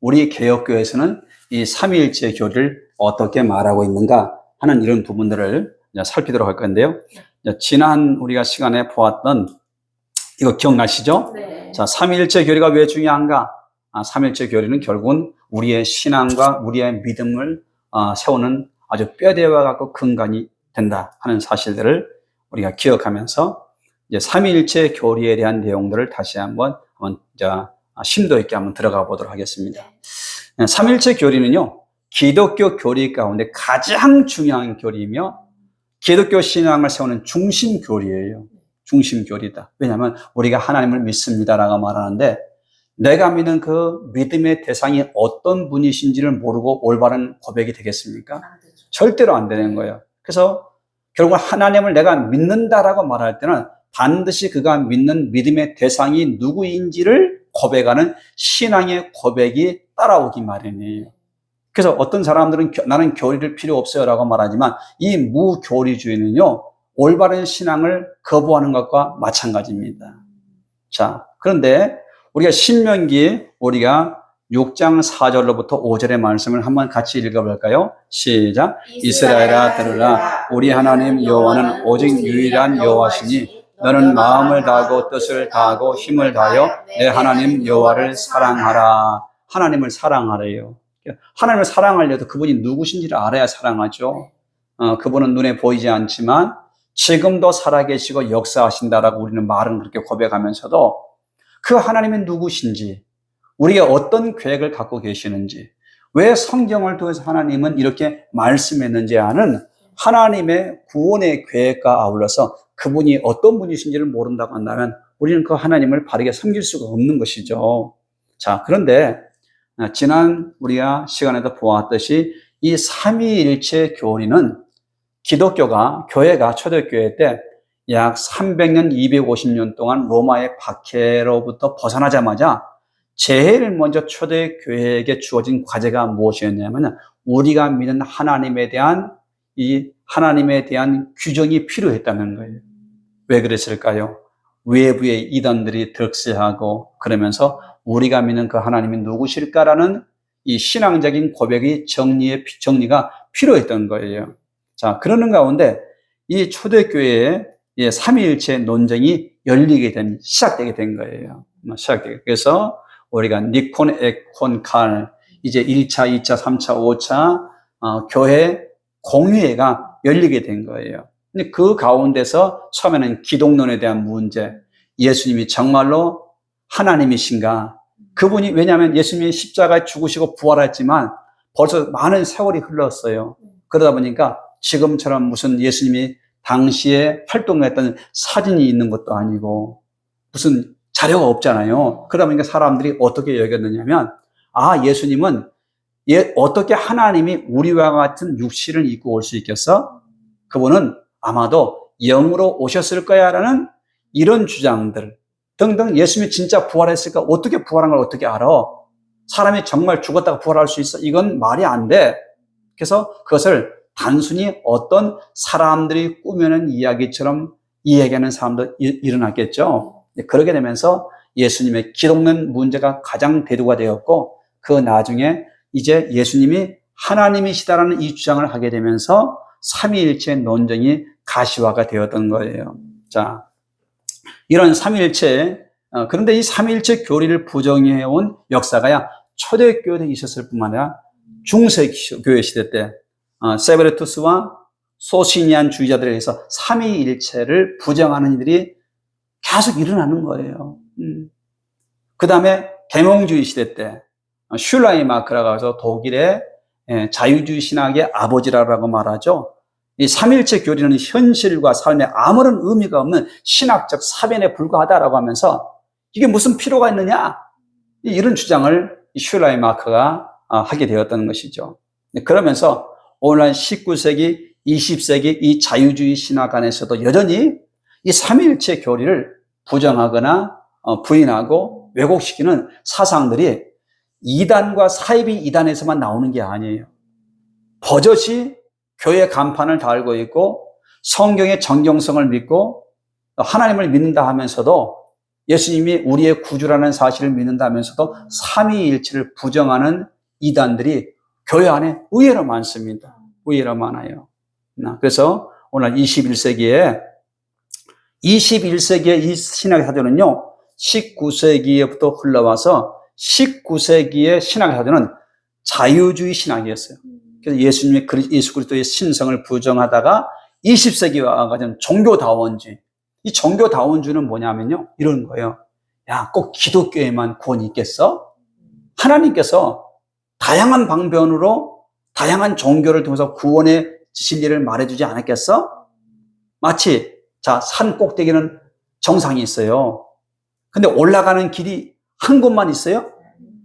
우리 개혁교회에서는 이 삼위일체 교리를 어떻게 말하고 있는가 하는 이런 부분들을 살피도록 할 건데요. 지난 우리가 시간에 보았던 이거 기억나시죠? 네. 자, 삼위일체 교리가 왜 중요한가? 삼위일체 교리는 결국은 우리의 신앙과 우리의 믿음을 세우는 아주 뼈대와 같고 근간이 된다 하는 사실들을 우리가 기억하면서 이제 삼위일체 교리에 대한 내용들을 다시 한번 심도 있게 한번 들어가 보도록 하겠습니다. 삼위일체 교리는요, 기독교 교리 가운데 가장 중요한 교리이며 기독교 신앙을 세우는 중심 교리예요. 중심 교리다. 왜냐하면 우리가 하나님을 믿습니다라고 말하는데 내가 믿는 그 믿음의 대상이 어떤 분이신지를 모르고 올바른 고백이 되겠습니까? 절대로 안 되는 거예요. 그래서 결국 하나님을 내가 믿는다라고 말할 때는 반드시 그가 믿는 믿음의 대상이 누구인지를 고백하는 신앙의 고백이 따라오기 마련이에요. 그래서 어떤 사람들은 나는 교리를 필요 없어요 라고 말하지만 이 무교리주의는요, 올바른 신앙을 거부하는 것과 마찬가지입니다. 자, 그런데 우리가 신명기 우리가 6장 4절로부터 5절의 말씀을 한번 같이 읽어볼까요? 시작. 이스라엘아 들으라. 우리 하나님 여호와는 오직 유일한 여호와시니 너는 마음을 다하고 뜻을 다하고 힘을 다하여 내 하나님 여호와를 사랑하라. 하나님을 사랑하래요. 하나님을 사랑하려도 그분이 누구신지를 알아야 사랑하죠. 그분은 눈에 보이지 않지만 지금도 살아계시고 역사하신다라고 우리는 말은 그렇게 고백하면서도 그 하나님이 누구신지, 우리가 어떤 계획을 갖고 계시는지, 왜 성경을 통해서 하나님은 이렇게 말씀했는지 하는 하나님의 구원의 계획과 아울러서 그분이 어떤 분이신지를 모른다고 한다면 우리는 그 하나님을 바르게 섬길 수가 없는 것이죠. 자, 그런데 지난 우리가 시간에도 보았듯이 이 삼위일체 교리는 기독교가, 교회가 초대교회 때 약 300년, 250년 동안 로마의 박해로부터 벗어나자마자 제일 먼저 초대교회에게 주어진 과제가 무엇이었냐면 우리가 믿는 하나님에 대한 규정이 필요했다는 거예요. 왜 그랬을까요? 외부의 이단들이 득세하고 그러면서 우리가 믿는 그 하나님이 누구실까라는 이 신앙적인 고백의 정리가 필요했던 거예요. 자, 그러는 가운데 이 초대교회의 삼위일체 논쟁이 시작되게 된 거예요. 그래서 우리가 니콘, 에콘, 칼, 이제 1차, 2차, 3차, 5차 교회 공의회가 열리게 된 거예요. 근데 그 가운데서 처음에는 기독론에 대한 문제, 예수님이 정말로 하나님이신가? 그분이, 왜냐하면 예수님이 십자가에 죽으시고 부활했지만 벌써 많은 세월이 흘렀어요. 그러다 보니까 지금처럼 무슨 예수님이 당시에 활동을 했던 사진이 있는 것도 아니고 무슨 자료가 없잖아요. 그러다 보니까 사람들이 어떻게 여겼느냐면, 예수님은 어떻게 하나님이 우리와 같은 육신을 입고 올 수 있겠어? 그분은 아마도 영으로 오셨을 거야 라는 이런 주장들 등등. 예수님이 진짜 부활했을까? 어떻게 부활한 걸 어떻게 알아? 사람이 정말 죽었다가 부활할 수 있어? 이건 말이 안 돼. 그래서 그것을 단순히 어떤 사람들이 꾸며낸 이야기처럼 이야기하는 사람도 일어났겠죠. 그러게 되면서 예수님의 기독론 문제가 가장 대두가 되었고, 그 나중에 이제 예수님이 하나님이시다라는 이 주장을 하게 되면서 삼위일체 논쟁이 가시화가 되었던 거예요. 자, 이런 삼위일체, 그런데 이 삼위일체 교리를 부정해온 역사가 초대교회에 있었을 뿐만 아니라 중세교회 시대 때 세베르투스와 소시니안 주의자들에 의해서 삼위일체를 부정하는 일들이 계속 일어나는 거예요. 그 다음에 계몽주의 시대 때 슐라이마크라고 해서 독일의 자유주의 신학의 아버지라고 말하죠. 이 삼위일체 교리는 현실과 삶에 아무런 의미가 없는 신학적 사변에 불과하다라고 하면서 이게 무슨 필요가 있느냐? 이런 주장을 슐라이마크가 하게 되었다는 것이죠. 그러면서 오늘날 19세기, 20세기 이 자유주의 신학 안에서도 여전히 이 삼위일체 교리를 부정하거나 부인하고 왜곡시키는 사상들이 이단과 사이비 이단에서만 나오는 게 아니에요. 버젓이 교회 간판을 달고 있고 성경의 정경성을 믿고 하나님을 믿는다 하면서도 예수님이 우리의 구주라는 사실을 믿는다면서도 삼위일체를 부정하는 이단들이 교회 안에 의외로 많습니다. 의외로 많아요. 그래서 오늘 21세기에 이 신학의 사전은요, 19세기에부터 흘러와서 19세기의 신학의 사전은 자유주의 신학이었어요. 그래서 예수 그리스도의 신성을 부정하다가 20세기와 와가지고 종교다원주의. 이 종교다원주의는 뭐냐면요, 이런 거예요. 야, 꼭 기독교에만 구원이 있겠어? 하나님께서 다양한 방편으로 다양한 종교를 통해서 구원의 진리를 말해주지 않았겠어? 마치 산 꼭대기는 정상이 있어요. 근데 올라가는 길이 한 곳만 있어요?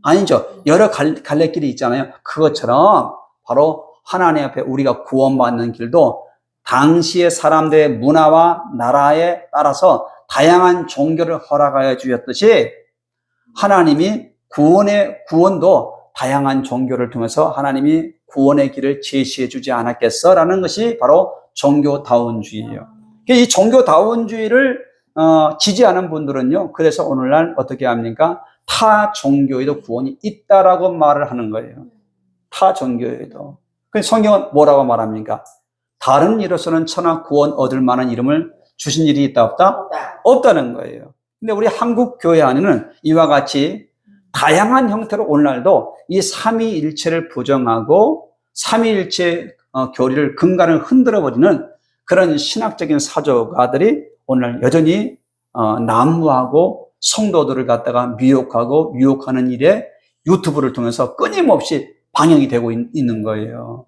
아니죠. 여러 갈래길이 있잖아요. 그것처럼 바로 하나님 앞에 우리가 구원받는 길도 당시의 사람들의 문화와 나라에 따라서 다양한 종교를 허락하여 주셨듯이 하나님이 구원도 다양한 종교를 통해서 하나님이 구원의 길을 제시해 주지 않았겠어라는 것이 바로 종교다원주의예요. 이 종교다원주의를 지지하는 분들은요, 그래서 오늘날 어떻게 합니까? 타 종교에도 구원이 있다라고 말을 하는 거예요. 타 종교에도. 성경은 뭐라고 말합니까? 다른 이로서는 천하 구원 얻을 만한 이름을 주신 일이 있다 없다? 없다는 거예요. 근데 우리 한국 교회 안에는 이와 같이 다양한 형태로 오늘날도 이 삼위일체를 부정하고 삼위일체 교리를 근간을 흔들어버리는 그런 신학적인 사조가들이 오늘 여전히 난무하고 성도들을 갖다가 미혹하고 유혹하는 일에 유튜브를 통해서 끊임없이 방영이 되고 있는 거예요.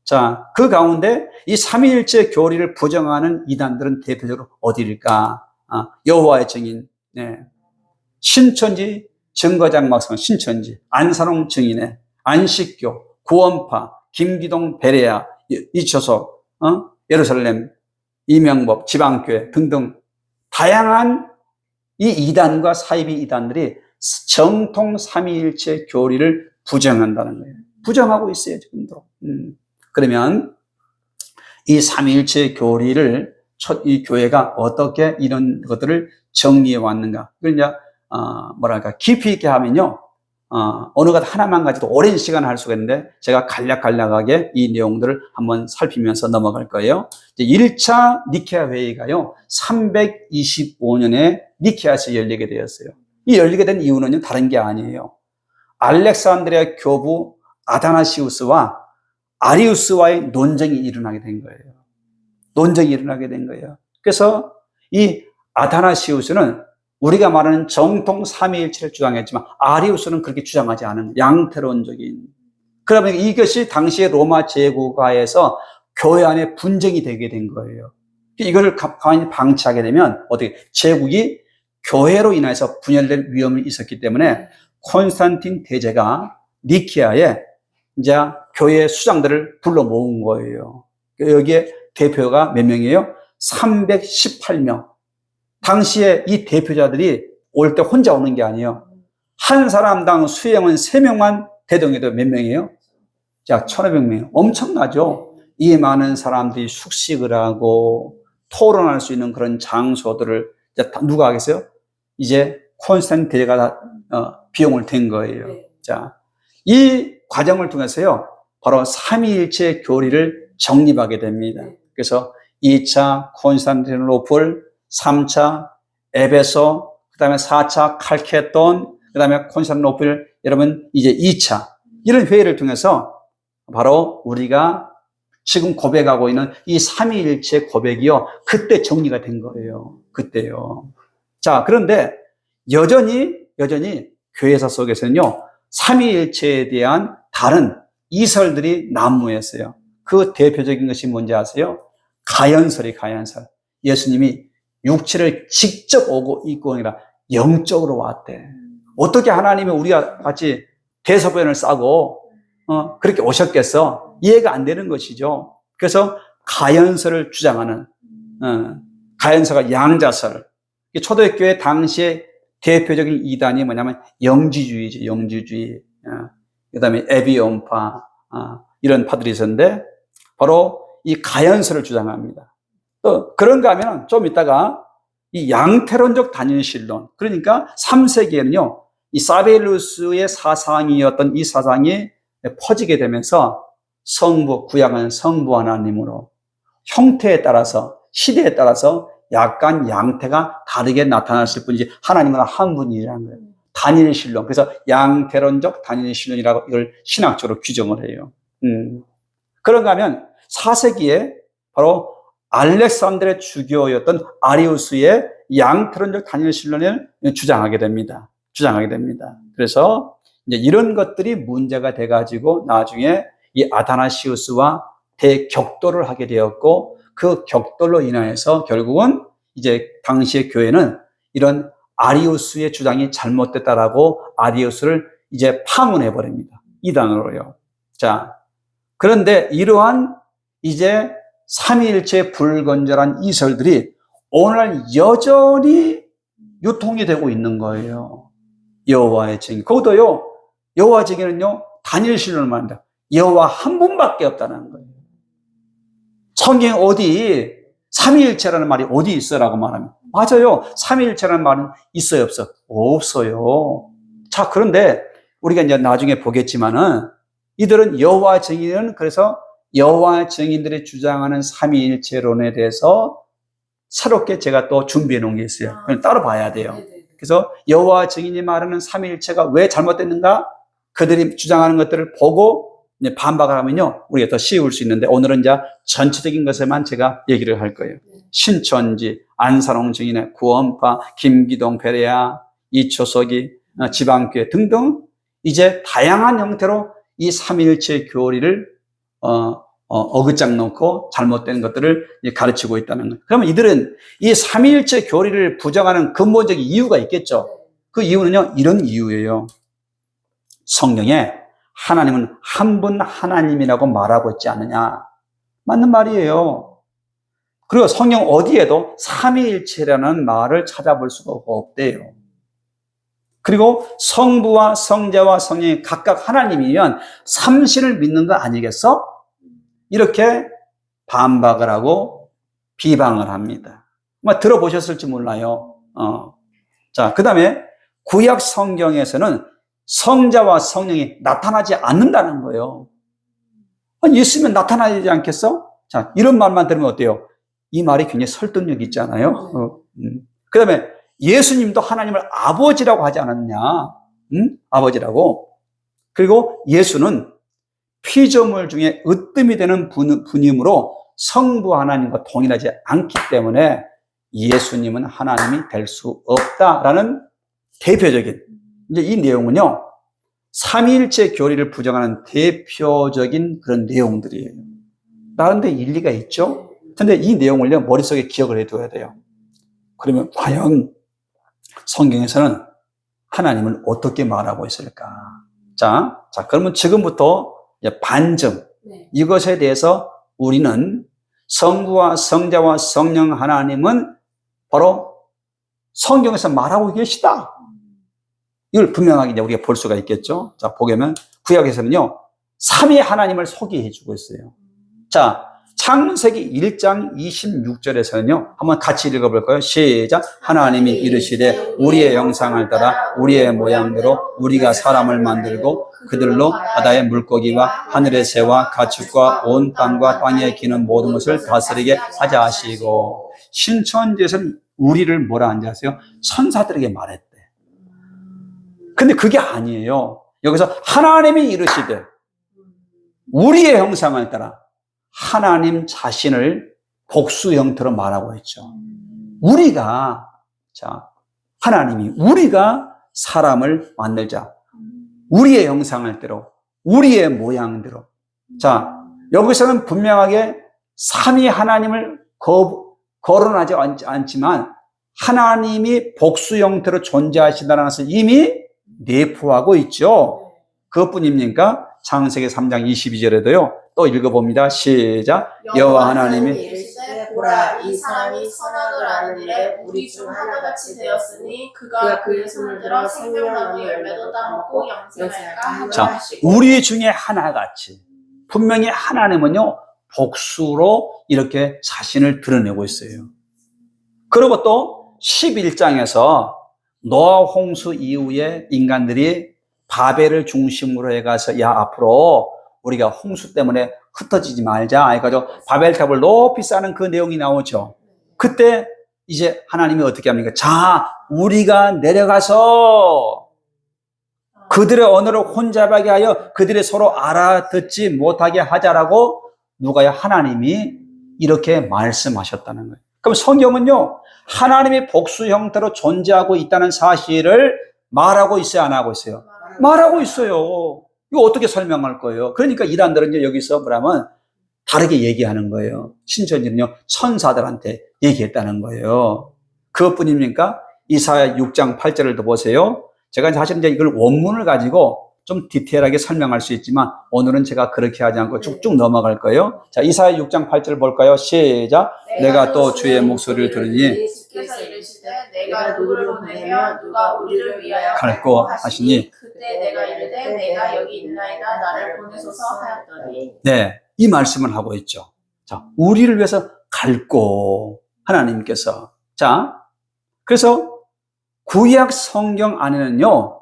자, 그 가운데 이 삼위일체 교리를 부정하는 이단들은 대표적으로 어디일까? 여호와의 증인, 신천지 증거장막성 신천지, 안산홍 증인회, 안식교, 구원파, 김기동 베레아, 이초석, 예루살렘, 이명법, 지방교회 등등 다양한 이 이단과 사이비 이단들이 정통 삼위일체 교리를 부정한다는 거예요. 부정하고 있어요, 지금도. 그러면 이 삼위일체 교리를 이 교회가 어떻게 이런 것들을 정리해 왔는가? 그걸 이제 깊이 있게 하면요, 어느 것 하나만 가지고 오랜 시간을 할 수가 있는데 제가 간략하게 이 내용들을 한번 살피면서 넘어갈 거예요. 1차 니케아 회의가요, 325년에 니케아에서 열리게 되었어요. 이 열리게 된 이유는 다른 게 아니에요. 알렉산드리아 교부 아다나시우스와 아리우스와의 논쟁이 일어나게 된 거예요. 그래서 이 아다나시우스는 우리가 말하는 정통 삼위일체를 주장했지만 아리우스는 그렇게 주장하지 않은 양태론적인. 그러면 이것이 당시의 로마 제국가에서 교회 안에 분쟁이 되게 된 거예요. 이걸 가만히 방치하게 되면 어떻게 제국이 교회로 인해서 분열될 위험이 있었기 때문에 콘스탄틴 대제가 니케아에 이제 교회 수장들을 불러 모은 거예요. 여기에 대표가 몇 명이에요? 318명. 당시에 이 대표자들이 올 때 혼자 오는 게 아니에요. 한 사람당 수행은 3명만 대동해도 몇 명이에요? 자, 1500명. 엄청나죠? 이 많은 사람들이 숙식을 하고 토론할 수 있는 그런 장소들을 이제 누가 하겠어요? 이제 콘스탄틴 대제가 비용을 댄 거예요. 자, 이 과정을 통해서요, 바로 삼위일체 교리를 정립하게 됩니다. 그래서 2차 콘스탄티노플, 3차 에베소, 그 다음에 4차 칼케돈, 그 다음에 콘스탄티노플, 여러분 이제 2차 이런 회의를 통해서 바로 우리가 지금 고백하고 있는 이 삼위일체 고백이요, 그때 정리가 된 거예요. 그때요. 자, 그런데 여전히 교회사 속에서는요, 삼위일체에 대한 다른 이설들이 난무했어요. 그 대표적인 것이 뭔지 아세요? 가연설. 예수님이 육체를 직접 오고 있고 아니라 영적으로 왔대. 어떻게 하나님이 우리가 같이 대소변을 싸고 그렇게 오셨겠어? 이해가 안 되는 것이죠. 그래서 가연설을 주장하는 가연설과 양자설. 초대교회 당시에 대표적인 이단이 뭐냐면 영지주의죠. 영지주의. 그 다음에 에비온파, 이런 파들이 있었는데 바로 이 가연설을 주장합니다. 또 그런가 하면 좀 이따가 이 양태론적 단일신론, 그러니까 3세기에는요, 이 사베일루스의 사상이었던 이 사상이 퍼지게 되면서 성부, 구약은 성부 하나님으로 형태에 따라서, 시대에 따라서 약간 양태가 다르게 나타났을 뿐이지 하나님은 한 분이라는 거예요. 단일신론. 그래서 양태론적 단일신론이라고 이걸 신학적으로 규정을 해요. 그런가 하면 4세기에 바로 알렉산드의 주교였던 아리우스의 양태론적 단일신론을 주장하게 됩니다. 그래서 이제 이런 것들이 문제가 돼가지고 나중에 이 아다나시우스와 대격돌을 하게 되었고, 그 격돌로 인해서 결국은 이제 당시의 교회는 이런 아리우스의 주장이 잘못됐다라고 아리우스를 이제 파문해 버립니다. 이단으로요. 자, 그런데 이러한 이제 삼위일체 불건전한 이설들이 오늘 여전히 유통이 되고 있는 거예요. 여호와의 증인. 거기도요, 여호와 증인은요, 단일신론을 말합니다. 여호와 한 분밖에 없다는 거예요. 성경에 어디 삼위일체라는 말이 어디 있어라고 말합니다. 맞아요. 삼위일체라는 말은 있어요, 없어? 없어요. 자, 그런데 우리가 이제 나중에 보겠지만은 이들은 여호와 증인은, 그래서 여호와 증인들이 주장하는 삼위일체론에 대해서 새롭게 제가 또 준비해 놓은 게 있어요. 그걸 따로 봐야 돼요. 그래서 여호와 증인이 말하는 삼위일체가 왜 잘못됐는가? 그들이 주장하는 것들을 보고 반박을 하면요, 우리가 더 쉬울 수 있는데, 오늘은 이제 전체적인 것에만 제가 얘기를 할 거예요. 신천지, 안산홍 증인의 구원파, 김기동 베레아, 이초석이, 지방교회 등등 이제 다양한 형태로 이 삼위일체 교리를 어긋장 놓고 잘못된 것들을 가르치고 있다는 거예요. 그러면 이들은 이 삼위일체 교리를 부정하는 근본적인 이유가 있겠죠. 그 이유는요, 이런 이유예요. 성경에 하나님은 한 분 하나님이라고 말하고 있지 않느냐. 맞는 말이에요. 그리고 성경 어디에도 삼위일체라는 말을 찾아볼 수가 없대요. 그리고 성부와 성자와 성령이 각각 하나님이면 삼신을 믿는 거 아니겠어? 이렇게 반박을 하고 비방을 합니다. 들어보셨을지 몰라요. 자, 그 다음에 구약 성경에서는 성자와 성령이 나타나지 않는다는 거예요. 있으면 나타나지 않겠어? 자, 이런 말만 들으면 어때요? 이 말이 굉장히 설득력 있잖아요. 그 다음에 예수님도 하나님을 아버지라고 하지 않았냐? 아버지라고. 그리고 예수는 피조물 중에 으뜸이 되는 분이므로 성부 하나님과 동일하지 않기 때문에 예수님은 하나님이 될 수 없다라는 대표적인, 이제 이 내용은요, 삼위일체 교리를 부정하는 대표적인 그런 내용들이에요. 나름대로 일리가 있죠? 근데 이 내용을요, 머릿속에 기억을 해둬야 돼요. 그러면 과연 성경에서는 하나님을 어떻게 말하고 있을까? 자, 그러면 지금부터 반증, 이것에 대해서 우리는 성부와 성자와 성령 하나님은 바로 성경에서 말하고 계시다. 이걸 분명하게 이제 우리가 볼 수가 있겠죠. 자, 보면 구약에서는요, 삼위 하나님을 소개해 주고 있어요. 자, 창세기 1장 26절에서는요, 한번 같이 읽어볼까요? 시작. 하나님이 이르시되 우리의 형상을 따라 우리의 모양대로 우리가 사람을 만들고 그들로 바다의 물고기와 하늘의 새와 가축과 온 땅과 땅에 기는 모든 것을 다스리게 하자 하시고, 신천지에서는 우리를 뭐라 하는지 아세요? 천사들에게 말했대. 근데 그게 아니에요. 여기서 하나님이 이르시되 우리의 형상을 따라, 하나님 자신을 복수 형태로 말하고 있죠. 우리가, 자, 하나님이 우리가 사람을 만들자. 우리의 형상을 대로, 우리의 모양대로. 자, 여기서는 분명하게 삼위 하나님을 거론하지 않지만 하나님이 복수 형태로 존재하신다는 것을 이미 내포하고 있죠. 그것뿐입니까? 창세기 3장 22절에도요. 또 읽어봅니다. 시작. 여호와 하나님이 이르시되 보라, 이 사람이 선악을 아는 일에 우리 중 하나같이 되었으니 그가 그의 손을 들어 생명나무 열매도 따먹고 영생할까 하노라 자, 하시고. 우리 중에 하나같이. 분명히 하나님은요, 복수로 이렇게 자신을 드러내고 있어요. 그리고 또 11장에서 노아 홍수 이후에 인간들이 바벨을 중심으로 해가서 야 앞으로 우리가 홍수 때문에 흩어지지 말자 해가지고 바벨탑을 높이 쌓는 그 내용이 나오죠. 그때 이제 하나님이 어떻게 합니까? 자, 우리가 내려가서 그들의 언어를 혼잡하게 하여 그들이 서로 알아듣지 못하게 하자라고 누가요? 하나님이 이렇게 말씀하셨다는 거예요. 그럼 성경은요, 하나님이 복수 형태로 존재하고 있다는 사실을 말하고 있어요, 안 하고 있어요? 말하고 있어요. 이거 어떻게 설명할 거예요? 그러니까 이단들은 여기서 뭐라면 다르게 얘기하는 거예요. 신천지는요, 천사들한테 얘기했다는 거예요. 그것뿐입니까? 이사야 6장 8절을 더 보세요. 제가 사실 이제 이걸 원문을 가지고 좀 디테일하게 설명할 수 있지만 오늘은 제가 그렇게 하지 않고 쭉쭉 넘어갈 거예요. 자, 이사야 6장 8절 볼까요? 시작. 내가 또 주의 목소리를 들으니 주께서 이르시되 내가 누구를 보내며 누가 우리를 위하여 갈고 하시니 그때 내가 이르되 내가 여기 있나이다 나를 보내소서 하였더니. 네, 이 말씀을 하고 있죠. 자, 우리를 위해서 갈고 하나님께서. 자, 그래서 구약 성경 안에는요,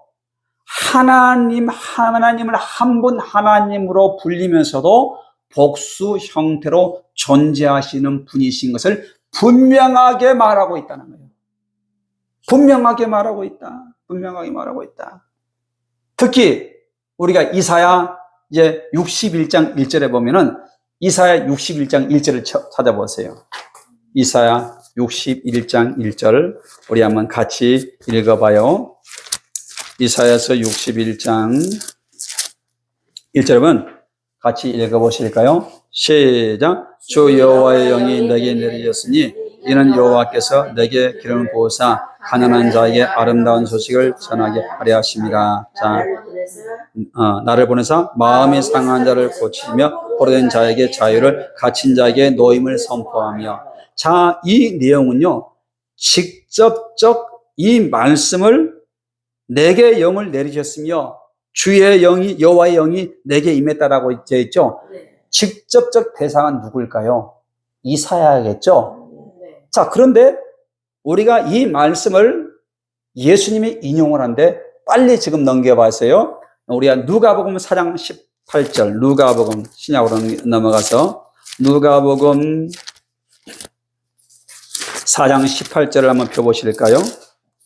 하나님을 한 분 하나님으로 불리면서도 복수 형태로 존재하시는 분이신 것을 분명하게 말하고 있다는 거예요. 분명하게 말하고 있다. 분명하게 말하고 있다. 특히 우리가 이사야 이제 61장 1절에 보면은 이사야 61장 1절을 찾아보세요. 이사야 61장 1절 우리 한번 같이 읽어봐요. 이사야서 61장 1절은 같이 읽어보실까요? 시작. 주 여호와의 영이 내게 내리셨으니 이는 여호와께서 내게 기름을 부으사 가난한 자에게 아름다운 소식을 전하게 하려 하심이라. 자, 나를 보내사 마음이 상한 자를 고치며 포로된 자에게 자유를 갇힌 자에게 노임을 선포하며. 자, 이 내용은요, 직접적 이 말씀을 내게 영을 내리셨으며 주의 영이 여호와의 영이 내게 임했다라고 되어 있죠. 직접적 대상은 누굴까요? 이사야겠죠. 자, 그런데 우리가 이 말씀을 예수님이 인용을 한데 빨리 지금 넘겨봤어요. 우리가 누가복음 4장 18절, 누가복음 신약으로 넘어가서 누가복음 4장 18절을 한번 펴보실까요?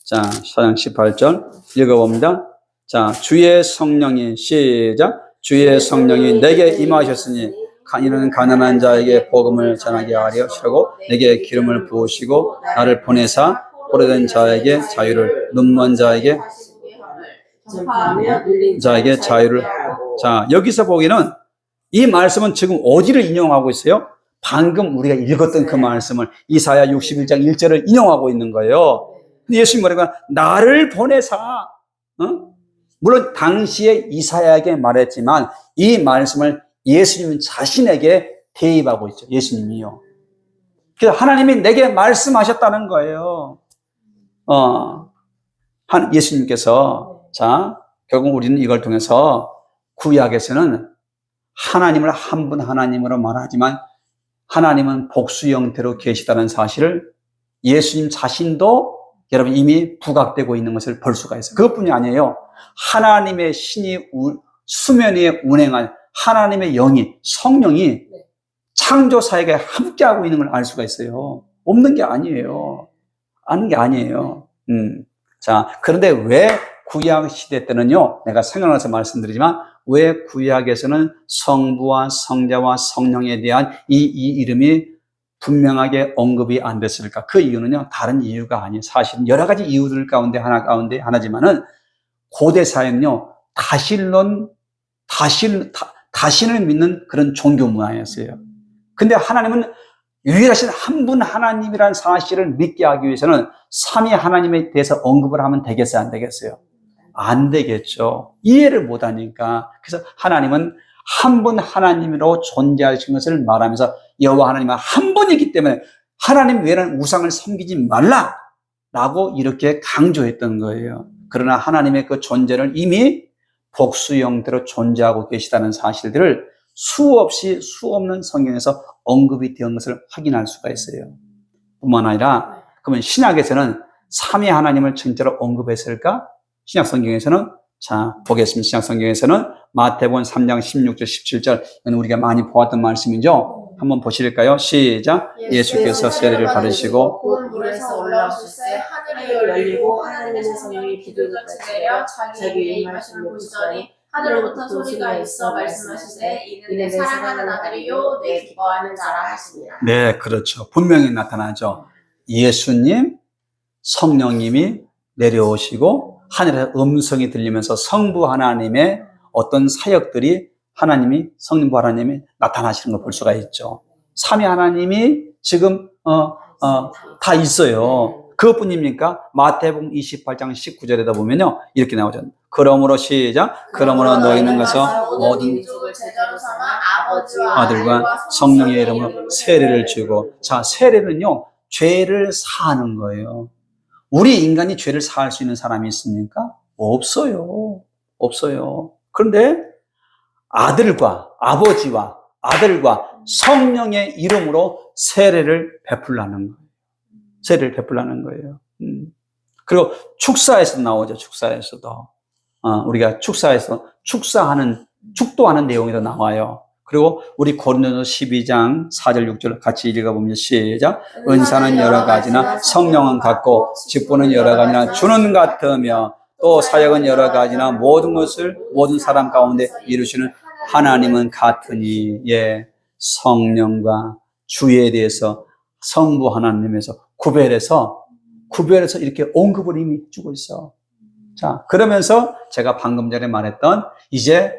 자, 4장 18절 읽어봅니다. 자, 주의 성령이 시작. 주의 성령이 내게 임하셨으니 이는 가난한 자에게 복음을 전하게 하려 하시고 내게 기름을 부으시고 나를 보내사 포로된 자에게 자유를 눈먼 자에게 자유를. 자, 여기서 보기는 이 말씀은 지금 어디를 인용하고 있어요? 방금 우리가 읽었던 그 말씀을 이사야 61장 1절을 인용하고 있는 거예요. 예수님 뭐라고 나를 보내사. 물론 당시에 이사야에게 말했지만 이 말씀을 예수님 자신에게 대입하고 있죠. 예수님이요. 그래서 하나님이 내게 말씀하셨다는 거예요. 예수님께서. 자, 결국 우리는 이걸 통해서 구약에서는 하나님을 한 분 하나님으로 말하지만 하나님은 복수 형태로 계시다는 사실을 예수님 자신도 여러분 이미 부각되고 있는 것을 볼 수가 있어요. 그것뿐이 아니에요. 하나님의 신이 수면 위에 운행한 하나님의 영이, 성령이 창조사에게 함께하고 있는 걸 알 수가 있어요. 없는 게 아니에요. 아는 게 아니에요. 자, 그런데 왜 구약 시대 때는요, 내가 생각나서 말씀드리지만, 왜 구약에서는 성부와 성자와 성령에 대한 이 이름이 분명하게 언급이 안 됐을까? 그 이유는요, 다른 이유가 아니에요. 사실은 여러 가지 이유들 가운데 하나지만은, 고대 사회는요, 다신을 믿는 그런 종교 문화였어요. 근데 하나님은 유일하신 한 분 하나님이라는 사실을 믿게 하기 위해서는 삼위 하나님에 대해서 언급을 하면 되겠어요, 안 되겠어요? 안 되겠죠. 이해를 못 하니까. 그래서 하나님은 한 분 하나님으로 존재하신 것을 말하면서 여호와 하나님은 한 분이기 때문에 하나님 외에는 우상을 섬기지 말라라고 이렇게 강조했던 거예요. 그러나 하나님의 그 존재를 이미 복수 형태로 존재하고 계시다는 사실들을 수 없는 성경에서 언급이 되는 것을 확인할 수가 있어요. 뿐만 아니라 그러면 신약에서는 삼위 하나님을 진짜로 언급했을까? 신약 성경에서는 자, 보겠습니다. 신약 성경에서는 마태복음 3장 16절, 17절. 이건 우리가 많이 보았던 말씀이죠. 한번 보실까요? 시작. 예수께서 세례를 받으시고 곧 물에서 올라오실 때 하늘이 열리고 하나님의 성령이 비둘기같이 내려 자기 위에 임하심을 보시더니 하늘로부터 소리가 있어 말씀하시되 이는 내 사랑하는 아들이요 내 기뻐하는 자라 하시니라. 네, 그렇죠. 분명히 나타나죠. 예수님, 성령님이 내려오시고 하늘에서 음성이 들리면서 성부 하나님의 어떤 사역들이 하나님이, 성부 하나님이 나타나시는 걸 볼 수가 있죠. 삼위 하나님이 지금 다 있어요. 그것뿐입니까? 마태복음 28장 19절에다 보면요, 이렇게 나오죠. 그러므로 시작. 그러므로 너희는 가서 모든 민족을 제자로 삼아 아버지와 아들과 성령의 이름으로 세례를 주고. 자, 세례는요, 죄를 사하는 거예요. 우리 인간이 죄를 사할 수 있는 사람이 있습니까? 없어요. 없어요. 그런데 아들과 아버지와 아들과 성령의 이름으로 세례를 베풀라는 거예요. 세례를 베풀라는 거예요. 그리고 축사에서 나오죠. 축사에서도. 우리가 축사에서 축도하는 내용이 나와요. 그리고 우리 고린도서 12장 4절 6절 같이 읽어보면 시작. 은사는 여러 가지나 성령은 같고 직분은 여러 가지나 주는 같으며 또 사역은 여러 가지나 모든 것을 모든 사람 가운데 이루시는 하나님은 같으니. 예, 성령과 주에 대해서 성부 하나님에서 구별해서 이렇게 언급을 이미 주고 있어. 자, 그러면서 제가 방금 전에 말했던 이제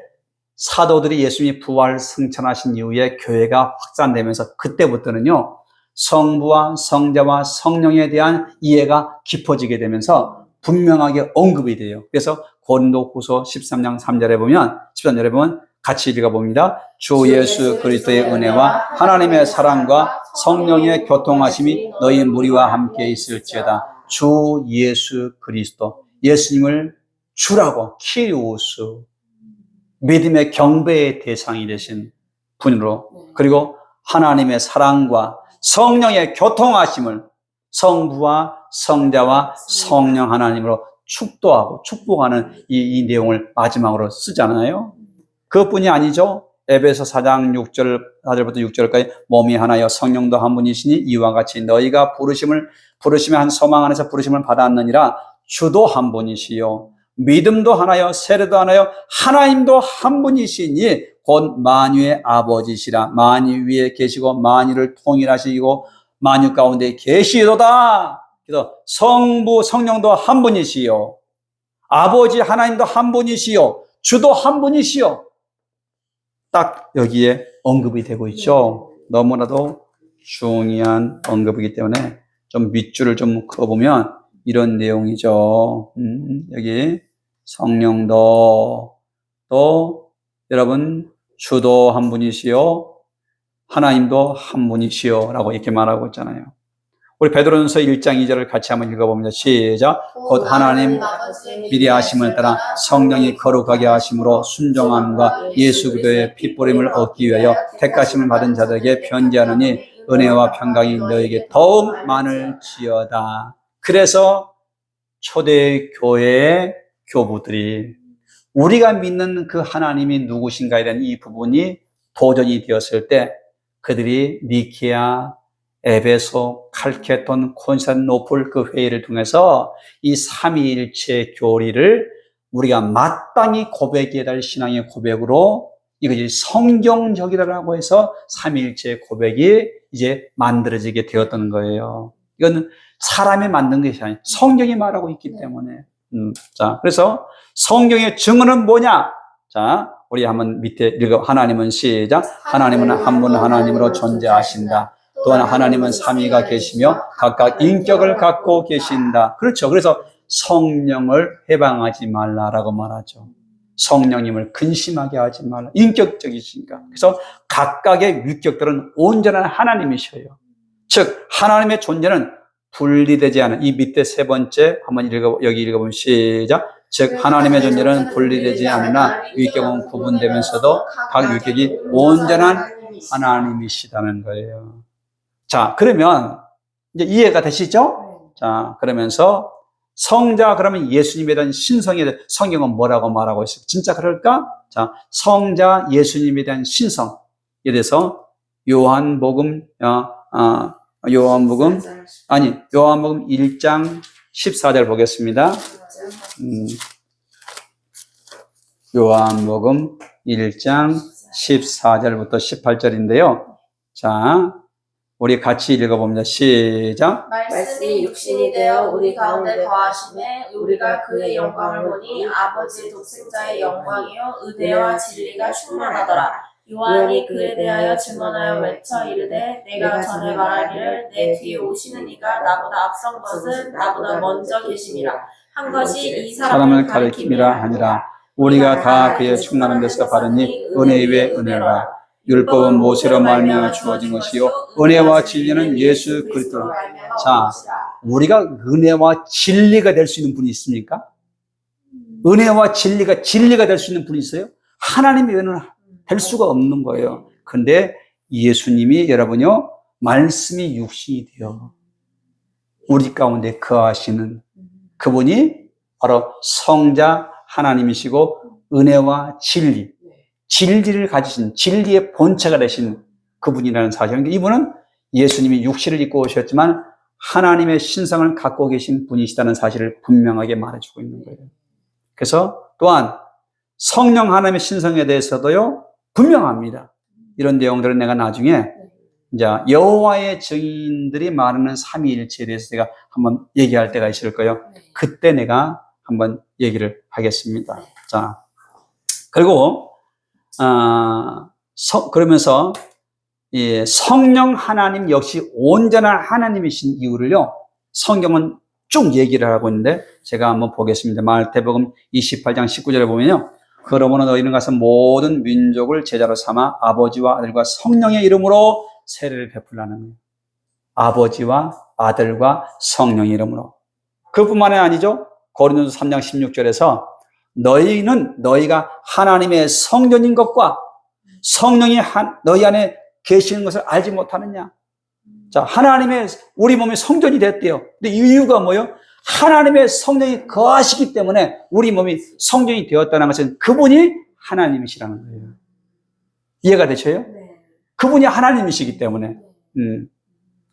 사도들이 예수님이 부활 승천하신 이후에 교회가 확산되면서 그때부터는요, 성부와 성자와 성령에 대한 이해가 깊어지게 되면서 분명하게 언급이 돼요. 그래서 고린도후서 13장 3절에 보면 같이 읽어봅니다. 주 예수 그리스도의 은혜와 하나님의 사랑과 성령의 교통하심이 너희 무리와 함께 있을지어다. 주 예수 그리스도, 예수님을 주라고, 키리오스, 믿음의 경배의 대상이 되신 분으로, 그리고 하나님의 사랑과 성령의 교통하심을 성부와 성자와 성령 하나님으로 축도하고 축복하는 이 내용을 마지막으로 쓰잖아요. 그것뿐이 아니죠. 에베소 4장 4절부터 6절까지 몸이 하나여 성령도 한 분이시니 이와 같이 너희가 부르심의 한 소망 안에서 부르심을 받았느니라. 주도 한 분이시요 믿음도 하나여 세례도 하나여 하나님도 한 분이시니 곧 만유의 아버지시라. 만유 위에 계시고 만유를 통일하시고 만유 가운데 계시도다. 그래서 성부 성령도 한 분이시요 아버지 하나님도 한 분이시요 주도 한 분이시요. 딱 여기에 언급이 되고 있죠. 너무나도 중요한 언급이기 때문에 좀 밑줄을 좀 그어보면 이런 내용이죠. 여기 성령도 또 여러분 주도 한 분이시요 하나님도 한 분이시요 라고 이렇게 말하고 있잖아요. 우리 베드로전서 1장 2절을 같이 한번 읽어봅니다. 시작. 곧 하나님 미리 하심을 따라 성령이 거룩하게 하심으로 순종함과 예수 그리스도의 핏보림을 얻기 위하여 택하심을 받은 자들에게 편지하느니 은혜와 평강이 너에게 더욱 많을지어다. 그래서 초대교회의 교부들이 우리가 믿는 그 하나님이 누구신가에 대한 이 부분이 도전이 되었을 때 그들이 니케아, 에베소, 칼케돈, 콘스탄티노플 그 회의를 통해서 이 삼위일체 교리를 우리가 마땅히 고백해야 될 신앙의 고백으로 이것이 성경적이라고 해서 삼위일체 고백이 이제 만들어지게 되었던 거예요. 이건 사람이 만든 것이 아니에요. 성경이 말하고 있기 때문에. 자, 그래서 성경의 증언은 뭐냐? 자, 우리 한번 밑에 읽어. 하나님은 시작. 하나님은 한 분 하나님으로 존재하신다. 또한 하나님은 삼위가 계시며 각각 인격을 갖고 계신다. 그렇죠. 그래서 성령을 해방하지 말라라고 말하죠. 성령님을 근심하게 하지 말라. 인격적이시니까. 그래서 각각의 위격들은 온전한 하나님이셔요. 즉 하나님의 존재는 분리되지 않은, 이 밑에 세 번째 한번 여기 읽어보면 시작. 즉 하나님의 존재는 분리되지 않으나 위격은 구분되면서도 각 위격이 온전한 하나님이시다는 거예요. 자, 그러면 이제 이해가 되시죠? 자, 그러면서 성자, 그러면 예수님에 대한 신성에 대한 성경은 뭐라고 말하고 있어요? 진짜 그럴까? 자, 성자 예수님에 대한 신성에 대해서 요한복음 1장 14절 보겠습니다. 요한복음 1장 14절부터 18절인데요. 자, 우리 같이 읽어봅니다. 시작. 말씀이 육신이 되어 우리 가운데 거하심에 우리가 그의 영광을 보니 아버지의 독생자의 영광이요 의대와 진리가 충만하더라. 요한이 그에 대하여 증언하여 외쳐 이르되 내가 전에 말하기를 내 뒤에 오시는 이가 나보다 앞선 것은 나보다 먼저 계심이라 한 것이 이 사람을 가리킴이라 하니라. 우리가 다 그의 충만한 데서 받으니 은혜 위에 은혜라. 율법은 모세로 말미암아 주어진 것이요 은혜와 진리는 예수 그리스도라. 자, 우리가 은혜와 진리가 될 수 있는 분이 있습니까? 은혜와 진리가 될 수 있는 분이 있어요? 하나님 외에는 될 수가 없는 거예요. 근데 예수님이 여러분요, 말씀이 육신이 되어 우리 가운데 거하시는 그분이 바로 성자 하나님이시고 은혜와 진리를 가지신 진리의 본체가 되신 그분이라는 사실입니다. 이분은 예수님이 육신을 입고 오셨지만 하나님의 신성을 갖고 계신 분이시다는 사실을 분명하게 말해주고 있는 거예요. 그래서 또한 성령 하나님의 신성에 대해서도요, 분명합니다. 이런 내용들은 내가 나중에 이제 여호와의 증인들이 말하는 삼위일체에 대해서 제가 한번 얘기할 때가 있을 거예요. 그때 내가 한번 얘기를 하겠습니다. 자, 그리고 그러면서 이 성령 하나님 역시 온전한 하나님이신 이유를요, 성경은 쭉 얘기를 하고 있는데 제가 한번 보겠습니다. 마태복음 28장 19절에 보면요, 그러므로 너희는 가서 모든 민족을 제자로 삼아 아버지와 아들과 성령의 이름으로 세례를 베풀라는 거예요. 아버지와 아들과 성령의 이름으로. 그뿐만이 아니죠. 고린도서 3장 16절에서 너희가 하나님의 성전인 것과 성령이 너희 안에 계시는 것을 알지 못하느냐. 자, 우리 몸이 성전이 됐대요. 근데 이유가 뭐예요? 하나님의 성령이 거하시기 때문에 우리 몸이 성전이 되었다는 것은 그분이 하나님이시라는 거예요. 이해가 되셔요? 그분이 하나님이시기 때문에.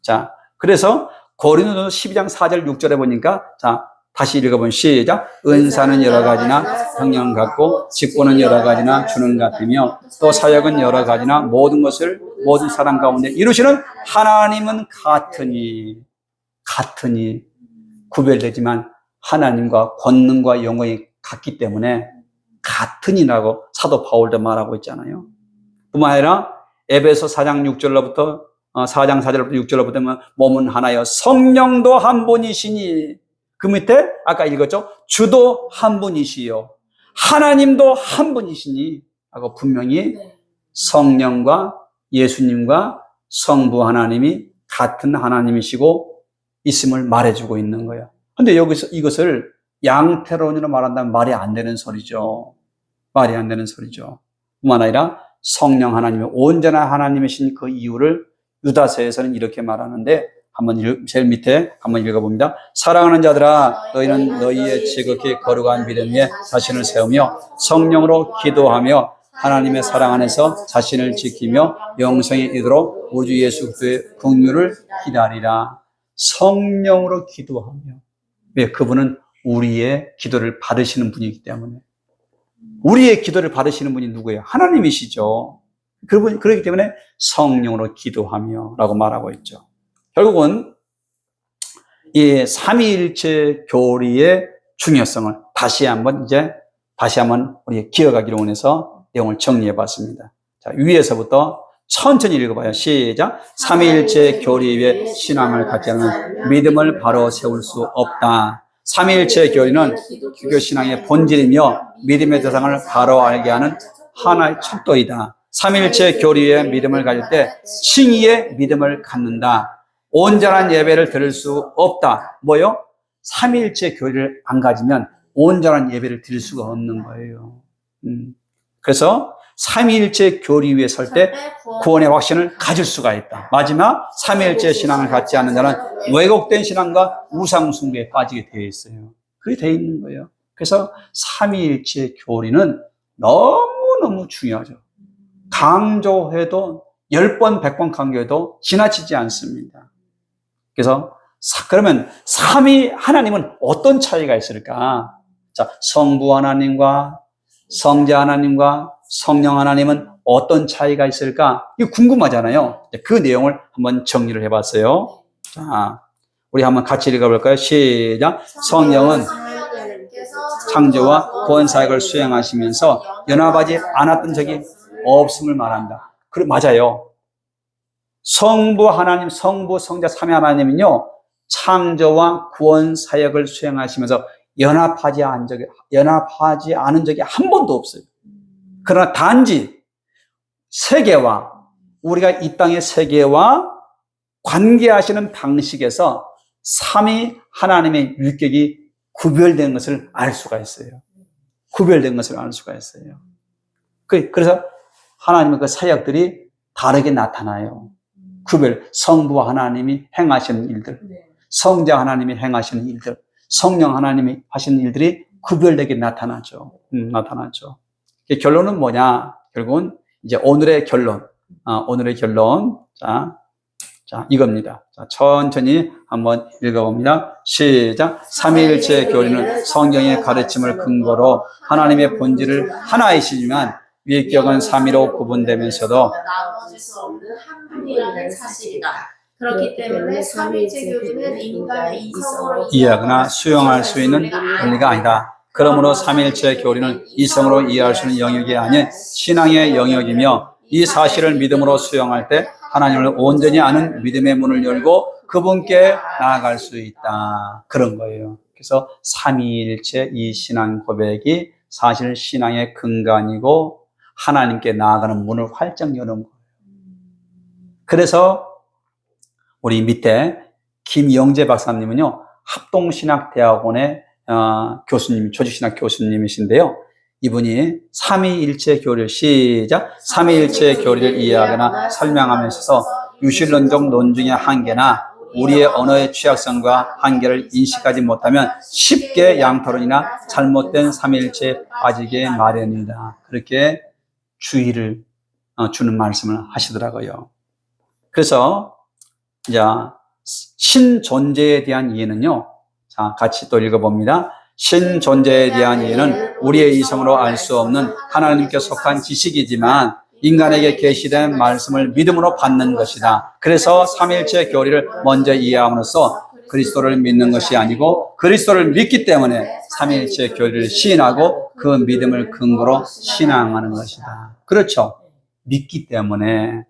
자, 그래서 고린도서 12장 4절 6절에 보니까, 자, 다시 읽어보면 시작. 은사는 여러 가지나 성령 같고 직분은 여러 가지나 주는 같으며 또 사역은 여러 가지나 모든 것을 모든 사람 가운데 이루시는 하나님은 같으니 구별되지만 하나님과 권능과 영광이 같기 때문에 같으니라고 사도 바울도 말하고 있잖아요. 뿐만 아니라 에베소 4장 6절로부터 4장 4절부터 6절로부터 몸은 하나여 성령도 한 분이시니, 그 밑에 아까 읽었죠? 주도 한 분이시요 하나님도 한 분이시니 하고 분명히 성령과 예수님과 성부 하나님이 같은 하나님이시고 있음을 말해주고 있는 거예요. 근데 여기서 이것을 양태론으로 말한다면 말이 안 되는 소리죠. 말이 안 되는 소리죠. 뿐만 아니라 성령 하나님이 온전한 하나님이신 그 이유를 유다서에서는 이렇게 말하는데, 제일 밑에 한번 읽어봅니다. 사랑하는 자들아, 너희는 너희의 지극히 거룩한 믿음 위에 자신을 세우며 성령으로 기도하며 하나님의 사랑 안에서 자신을 지키며 영생에 이르도록 우리 주 예수 그리스도의 긍휼을 기다리라. 성령으로 기도하며. 왜? 그분은 우리의 기도를 받으시는 분이기 때문에. 우리의 기도를 받으시는 분이 누구예요? 하나님이시죠. 그렇기 때문에 성령으로 기도하며 라고 말하고 있죠. 결국은 이 삼위일체 교리의 중요성을 다시 한번 우리 기억하기로 원해서 내용을 정리해 봤습니다. 자, 위에서부터 천천히 읽어봐요. 시작. 삼위일체 교리 위에 신앙을 갖지 않으면 믿음을 바로 세울 수 없다. 삼위일체 교리는 기독교 신앙의 본질이며 믿음의 대상을 바로 알게 하는 하나의 척도이다. 삼위일체 교리 위에 믿음을 가질 때 칭의의 믿음을 갖는다. 온전한 예배를 드릴 수 없다. 뭐요? 삼위일체 교리를 안 가지면 온전한 예배를 드릴 수가 없는 거예요. 그래서 삼위일체 교리 위에 설 때 구원의 확신을 가질 수가 있다. 마지막 삼위일체 신앙을 갖지 않는 자는 왜곡된 신앙과 우상숭배에 빠지게 되어 있어요. 그게 되어 있는 거예요. 그래서 삼위일체 교리는 너무너무 중요하죠. 강조해도 10번, 100번 강조해도 지나치지 않습니다. 그래서 그러면 삼위 하나님은 어떤 차이가 있을까? 자, 성부 하나님과 성자 하나님과 성령 하나님은 어떤 차이가 있을까? 이거 궁금하잖아요. 그 내용을 한번 정리를 해봤어요. 자, 우리 한번 같이 읽어볼까요? 시작. 성령은 창조와 구원 사역을 수행하시면서 연합하지 않았던 적이 없음을 말한다. 그래, 맞아요. 성부 하나님, 성부, 성자, 삼위 하나님은요, 창조와 구원 사역을 수행하시면서 연합하지 않은 적이 한 번도 없어요. 그러나 단지 세계와, 우리가 이 땅의 세계와 관계하시는 방식에서 삼위 하나님의 율격이 구별된 것을 알 수가 있어요. 구별된 것을 알 수가 있어요. 그래서 하나님의 그 사역들이 다르게 나타나요. 성부 하나님이 행하시는 일들, 성자 하나님이 행하시는 일들, 성령 하나님이 하시는 일들이 구별되게 나타나죠. 나타나죠. 결론은 뭐냐? 결국은 이제 오늘의 결론. 자, 이겁니다. 자, 천천히 한번 읽어봅니다. 시작. 삼위일체 교리는 성경의 가르침을 근거로 하나님의 본질을 하나이시지만 위격은 삼위로 구분되면서도 나눠질 수 없는 한 분이라는 사실이다. 그렇기 때문에 삼위일체 교리는 인간의 이성으로 이해하거나 수용할 수 있는 원리가 아니다. 그러므로 삼위일체 교리는 이성으로 이해할 수 있는 영역이 아닌 신앙의 영역이며 이 사실을 믿음으로 수용할 때 하나님을 온전히 아는 믿음의 문을 열고 그분께 나아갈 수 있다. 그런 거예요. 그래서 삼위일체 이 신앙 고백이 사실 신앙의 근간이고 하나님께 나아가는 문을 활짝 여는 거예요. 그래서 우리 밑에 김영재 박사님은요, 합동신학대학원의 교수님, 조직신학 교수님이신데요. 이분이 삼위일체 교리를 시작. 삼위일체 교리를 이해하거나 설명하면서 유실론적 논증의 한계나 우리의 언어의 취약성과 한계를 인식하지 못하면 쉽게 양토론이나 잘못된 삼위일체에 빠지게 마련이다. 그렇게 주의를 주는 말씀을 하시더라고요. 그래서 이제 신존재에 대한 이해는요. 자, 같이 또 읽어봅니다. 신존재에 대한 이해는 우리의 이성으로 알 수 없는 하나님께 속한 지식이지만 인간에게 계시된 말씀을 믿음으로 받는 것이다. 그래서 삼위일체 교리를 먼저 이해함으로써 그리스도를 믿는 것이 아니고 그리스도를 믿기 때문에 삼위일체 교리를 시인하고 그 믿음을 근거로 신앙하는 것이다. 그렇죠. 믿기 때문에.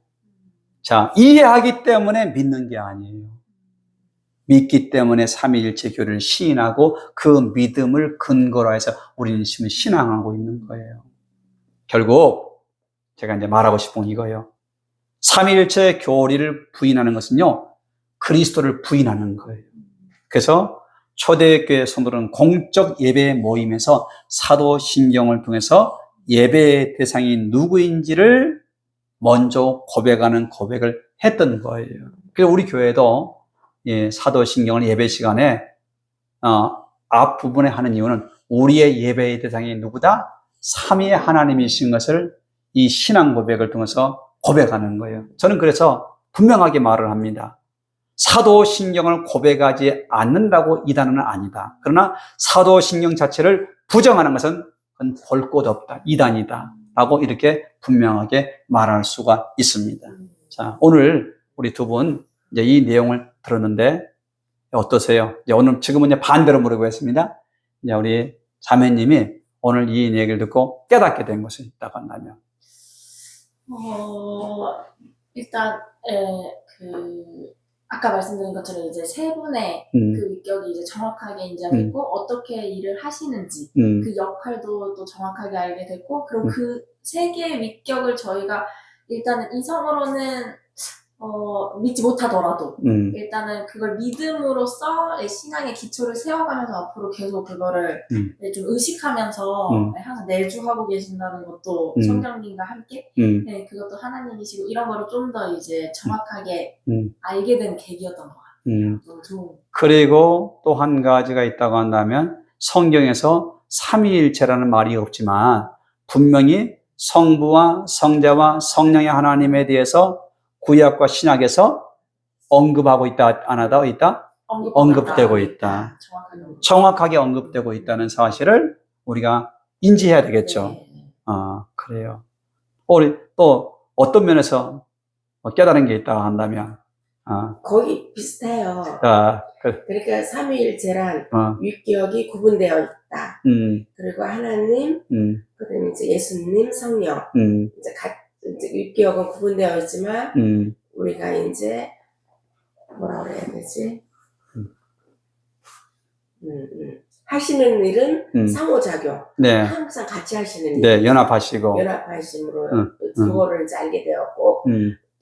자, 이해하기 때문에 믿는 게 아니에요. 믿기 때문에 삼위일체 교리를 시인하고 그 믿음을 근거로 해서 우리는 지금 신앙하고 있는 거예요. 결국 제가 이제 말하고 싶은 건 이거예요. 삼위일체 교리를 부인하는 것은요, 그리스도를 부인하는 거예요. 그래서 초대교회 성도들은 공적 예배 모임에서 사도신경을 통해서 예배의 대상이 누구인지를 먼저 고백하는 고백을 했던 거예요. 그래서 우리 교회도 사도신경을 예배 시간에 앞부분에 하는 이유는 우리의 예배의 대상이 누구다? 삼위의 하나님이신 것을 이 신앙 고백을 통해서 고백하는 거예요. 저는 그래서 분명하게 말을 합니다. 사도신경을 고백하지 않는다고 이 단어는 아니다. 그러나 사도신경 자체를 부정하는 것은 볼 것 없다. 이단이다. 라고 이렇게 분명하게 말할 수가 있습니다. 자, 오늘 우리 두 분 이제 이 내용을 들었는데 어떠세요? 이제 오늘 지금은 이제 반대로 물어보겠습니다. 이제 우리 자매님이 오늘 이 얘기를 듣고 깨닫게 된 것이 있다고 한다면? 일단 아까 말씀드린 것처럼 이제 세 분의 그 위격이 이제 정확하게 인정했고 어떻게 일을 하시는지 그 역할도 또 정확하게 알게 됐고 그리고 그 세 개의 위격을 저희가 일단은 이성으로는 믿지 못하더라도 음, 일단은 그걸 믿음으로써 신앙의 기초를 세워가면서 앞으로 계속 그거를 좀 의식하면서 항상 내주하고 계신다는 것도 성경님과 함께 네, 그것도 하나님이시고 이런 거를 좀 더 이제 정확하게 알게 된 계기였던 것 같아요. 너무 좋은. 그리고 또 한 가지가 있다고 한다면 성경에서 삼위일체라는 말이 없지만 분명히 성부와 성자와 성령의 하나님에 대해서 구약과 신약에서 언급하고 있다, 안 하다 있다? 언급되고 있다. 정확하게 언급되고 있다는 사실을 우리가 인지해야 되겠죠. 네. 그래요. 우리 또 어떤 면에서 깨달은 게 있다 한다면, 거의 비슷해요. 그러니까 삼위일체란 윗기억이 구분되어 있다. 그리고 하나님, 그다음에 이제 예수님, 성령. 이제 윗기억은 구분되어 있지만 우리가 이제 뭐라 그래야 되지? 하시는 일은 상호작용. 네, 항상 같이 하시는 일. 네, 연합하시고, 연합하심으로 그거를 이제 알게 되었고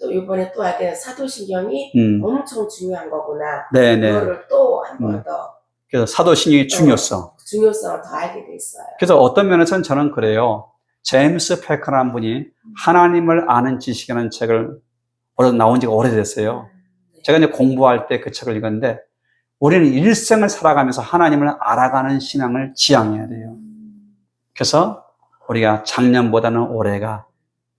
또 이번에 또 알게 된 사도신경이 엄청 중요한 거구나. 네, 네. 그거를 또 한 번 더 그래서 사도신경의 중요성을 더 알게 됐어요. 그래서 어떤 면에서는 저는 그래요. 제임스 패커라는 분이 하나님을 아는 지식이라는 책을 나온 지가 오래됐어요. 제가 이제 공부할 때 그 책을 읽었는데 우리는 일생을 살아가면서 하나님을 알아가는 신앙을 지향해야 돼요. 그래서 우리가 작년보다는 올해가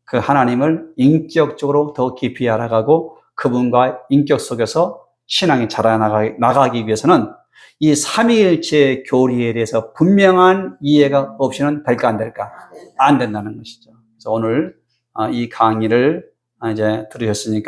그 하나님을 인격적으로 더 깊이 알아가고 그분과 인격 속에서 신앙이 자라나가기 위해서는 이 삼위일체의 교리에 대해서 분명한 이해가 없이는 될까 안 될까? 안 된다는 것이죠. 그래서 오늘 이 강의를 이제 들으셨으니까